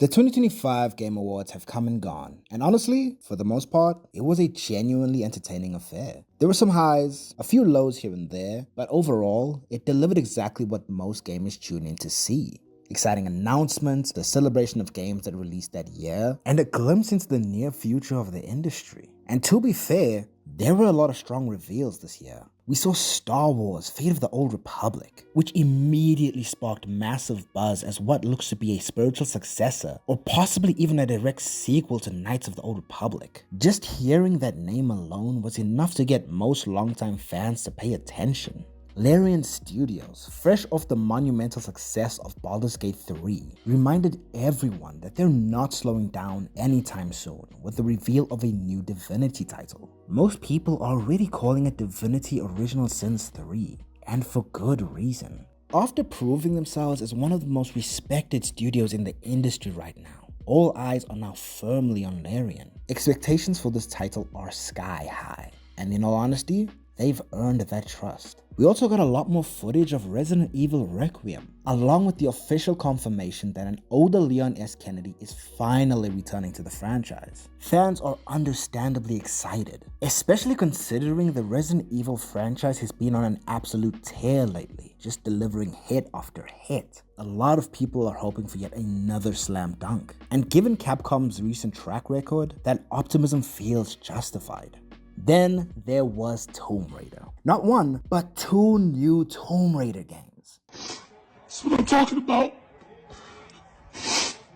The 2025 Game Awards have come and gone, and honestly, for the most part, it was a genuinely entertaining affair. There were some highs, a few lows here and there, but overall, it delivered exactly what most gamers tune in to see. Exciting announcements, the celebration of games that released that year, and a glimpse into the near future of the industry. And to be fair, there were a lot of strong reveals this year. We saw Star Wars: Fate of the Old Republic, which immediately sparked massive buzz as what looks to be a spiritual successor, or possibly even a direct sequel to Knights of the Old Republic. Just hearing that name alone was enough to get most longtime fans to pay attention. Larian Studios, fresh off the monumental success of Baldur's Gate 3, reminded everyone that they're not slowing down anytime soon with the reveal of a new Divinity title. Most people are already calling it Divinity Original Sins 3, and for good reason. After proving themselves as one of the most respected studios in the industry right now, all eyes are now firmly on Larian. Expectations for this title are sky high, and in all honesty, they've earned that trust. We also got a lot more footage of Resident Evil Requiem, along with the official confirmation that an older Leon S. Kennedy is finally returning to the franchise. Fans are understandably excited, especially considering the Resident Evil franchise has been on an absolute tear lately, just delivering hit after hit. A lot of people are hoping for yet another slam dunk, and given Capcom's recent track record, that optimism feels justified. Then there was Tomb Raider. Not one, but two new Tomb Raider games. That's what I'm talking about.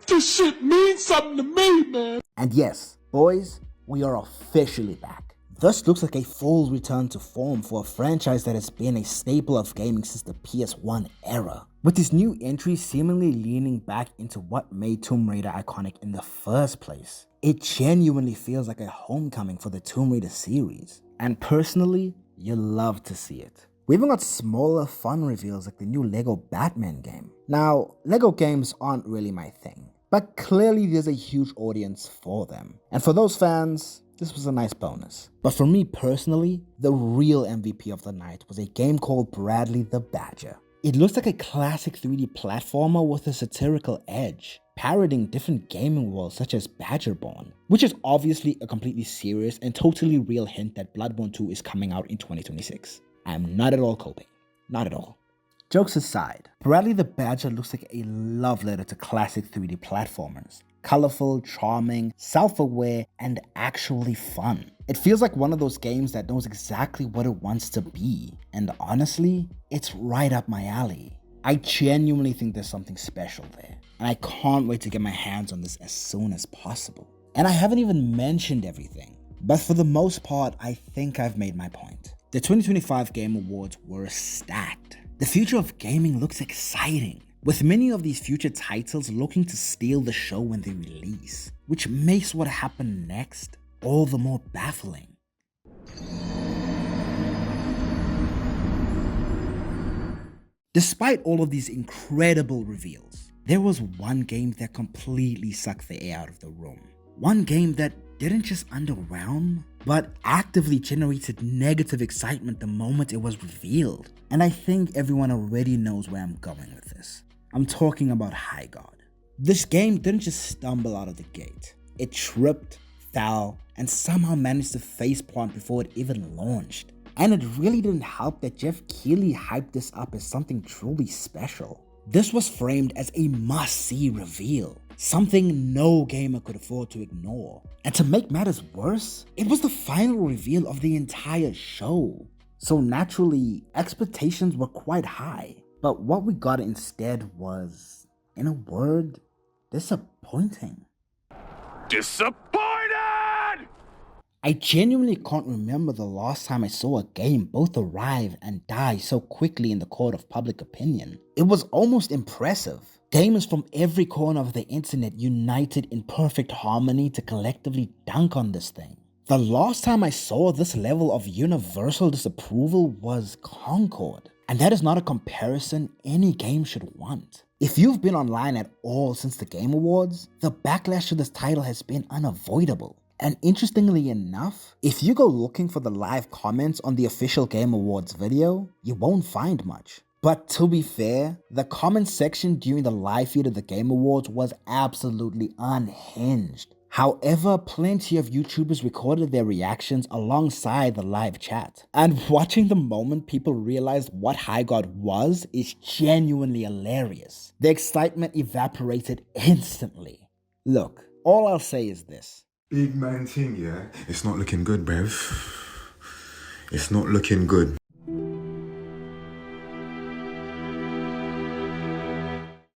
This shit means something to me, man. And yes, boys, we are officially back. This looks like a full return to form for a franchise that has been a staple of gaming since the PS1 era, with this new entry seemingly leaning back into what made Tomb Raider iconic in the first place. It genuinely feels like a homecoming for the Tomb Raider series, and personally, you love to see it. We even got smaller fun reveals like the new LEGO Batman game. Now, LEGO games aren't really my thing, but clearly there's a huge audience for them, and for those fans, this was a nice bonus. But for me personally, the real MVP of the night was a game called Bradley the Badger. It looks like a classic 3D platformer with a satirical edge, parodying different gaming worlds such as Badgerborn, which is obviously a completely serious and totally real hint that Bloodborne 2 is coming out in 2026. I am not at all coping. Not at all. Jokes aside, Bradley the Badger looks like a love letter to classic 3D platformers. Colorful, charming, self-aware, and actually fun. It feels like one of those games that knows exactly what it wants to be, and honestly, it's right up my alley. I genuinely think there's something special there, and I can't wait to get my hands on this as soon as possible. And I haven't even mentioned everything, but for the most part, I think I've made my point. The 2025 Game Awards were stacked. The future of gaming looks exciting, with many of these future titles looking to steal the show when they release, which makes what happened next all the more baffling. Despite all of these incredible reveals, there was one game that completely sucked the air out of the room. One game that didn't just underwhelm, but actively generated negative excitement the moment it was revealed. And I think everyone already knows where I'm going with this. I'm talking about Highguard. This game didn't just stumble out of the gate. It tripped, fell, and somehow managed to faceplant before it even launched. And it really didn't help that Jeff Keighley hyped this up as something truly special. This was framed as a must-see reveal, something no gamer could afford to ignore. And to make matters worse, it was the final reveal of the entire show. So naturally, expectations were quite high. But what we got instead was, in a word, disappointing. Disappointed! I genuinely can't remember the last time I saw a game both arrive and die so quickly in the court of public opinion. It was almost impressive. Gamers from every corner of the internet united in perfect harmony to collectively dunk on this thing. The last time I saw this level of universal disapproval was Concord. And that is not a comparison any game should want. If you've been online at all since the Game Awards, the backlash to this title has been unavoidable. And interestingly enough, if you go looking for the live comments on the official Game Awards video, you won't find much. But to be fair, the comment section during the live feed of the Game Awards was absolutely unhinged. However, plenty of YouTubers recorded their reactions alongside the live chat. And watching the moment people realized what Highguard was is genuinely hilarious. The excitement evaporated instantly. Look, all I'll say is this. Big man thing, yeah? It's not looking good, bruv. It's not looking good.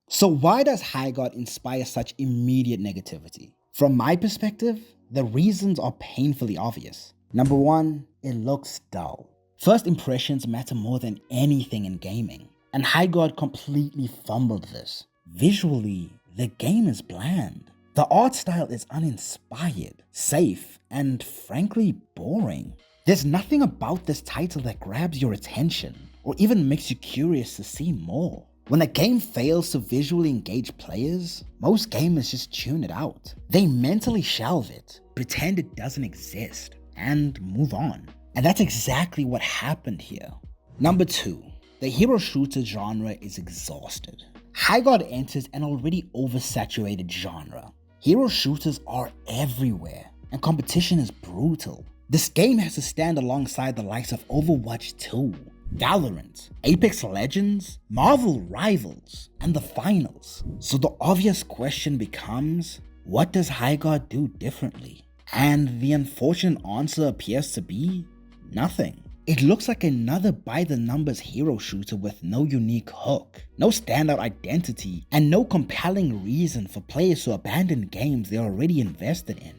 So why does Highguard inspire such immediate negativity? From my perspective, the reasons are painfully obvious. Number one, it looks dull. First impressions matter more than anything in gaming, and Highguard completely fumbled this. Visually, the game is bland. The art style is uninspired, safe, and frankly boring. There's nothing about this title that grabs your attention, or even makes you curious to see more. When a game fails to visually engage players, most gamers just tune it out. They mentally shelve it, pretend it doesn't exist, and move on. And that's exactly what happened here. Number two, the hero shooter genre is exhausted. Highguard enters an already oversaturated genre. Hero shooters are everywhere, and competition is brutal. This game has to stand alongside the likes of Overwatch 2, Valorant, Apex Legends, Marvel Rivals, and the finals. So the obvious question becomes, what does Highguard do differently? And the unfortunate answer appears to be nothing. It looks like another by-the-numbers hero shooter with no unique hook, no standout identity, and no compelling reason for players to abandon games they're already invested in.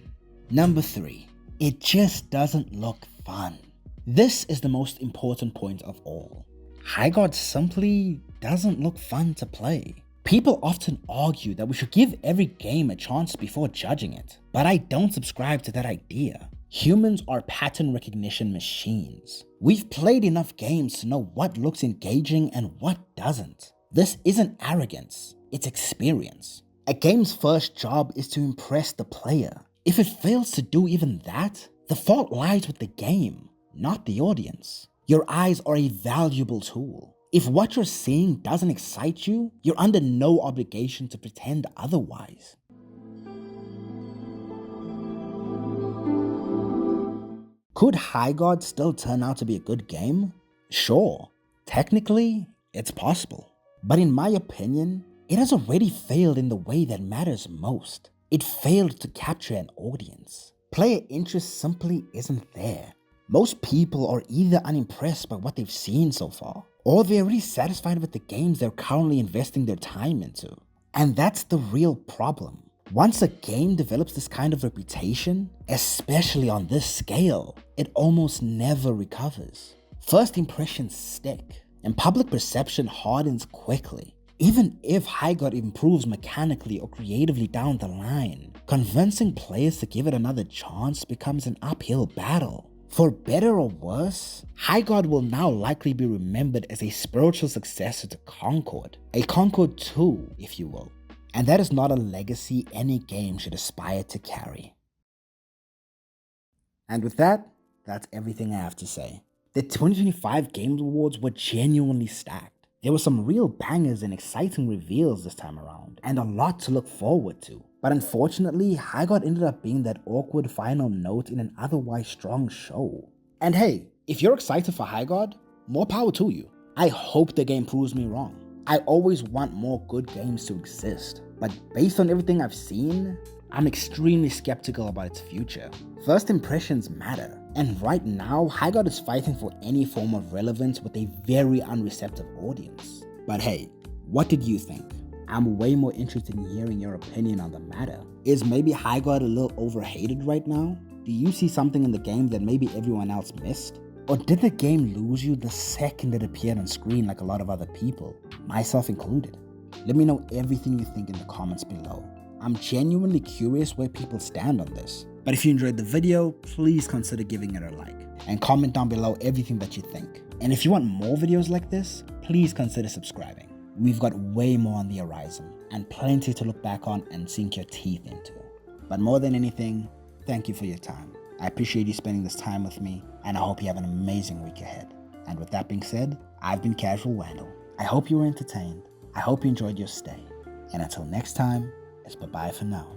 Number 3. It just doesn't look fun. This is the most important point of all. Highguard simply doesn't look fun to play. People often argue that we should give every game a chance before judging it, but I don't subscribe to that idea. Humans are pattern recognition machines. We've played enough games to know what looks engaging and what doesn't. This isn't arrogance, it's experience. A game's first job is to impress the player. If it fails to do even that, the fault lies with the game, not the audience. Your eyes are a valuable tool. If what you're seeing doesn't excite you, you're under no obligation to pretend otherwise. Could Highguard still turn out to be a good game? Sure, technically, it's possible. But in my opinion, it has already failed in the way that matters most. It failed to capture an audience. Player interest simply isn't there. Most people are either unimpressed by what they've seen so far, or they're already satisfied with the games they're currently investing their time into. And that's the real problem. Once a game develops this kind of reputation, especially on this scale, it almost never recovers. First impressions stick, and public perception hardens quickly. Even if Highguard improves mechanically or creatively down the line, convincing players to give it another chance becomes an uphill battle. For better or worse, Highguard will now likely be remembered as a spiritual successor to Concord, a Concord 2, if you will. And that is not a legacy any game should aspire to carry. And with that, that's everything I have to say. The 2025 Games Awards were genuinely stacked. There were some real bangers and exciting reveals this time around, and a lot to look forward to. But unfortunately, Highguard ended up being that awkward final note in an otherwise strong show. And hey, if you're excited for Highguard, more power to you. I hope the game proves me wrong. I always want more good games to exist, but based on everything I've seen, I'm extremely skeptical about its future. First impressions matter, and right now, Highguard is fighting for any form of relevance with a very unreceptive audience. But hey, what did you think? I'm way more interested in hearing your opinion on the matter. Is maybe Highguard a little overhated right now? Do you see something in the game that maybe everyone else missed? Or did the game lose you the second it appeared on screen like a lot of other people, myself included? Let me know everything you think in the comments below. I'm genuinely curious where people stand on this. But if you enjoyed the video, please consider giving it a like. And comment down below everything that you think. And if you want more videos like this, please consider subscribing. We've got way more on the horizon, and plenty to look back on and sink your teeth into. But more than anything, thank you for your time. I appreciate you spending this time with me, and I hope you have an amazing week ahead. And with that being said, I've been Casual Wandle, I hope you were entertained. I hope you enjoyed your stay. And until next time, it's bye-bye for now.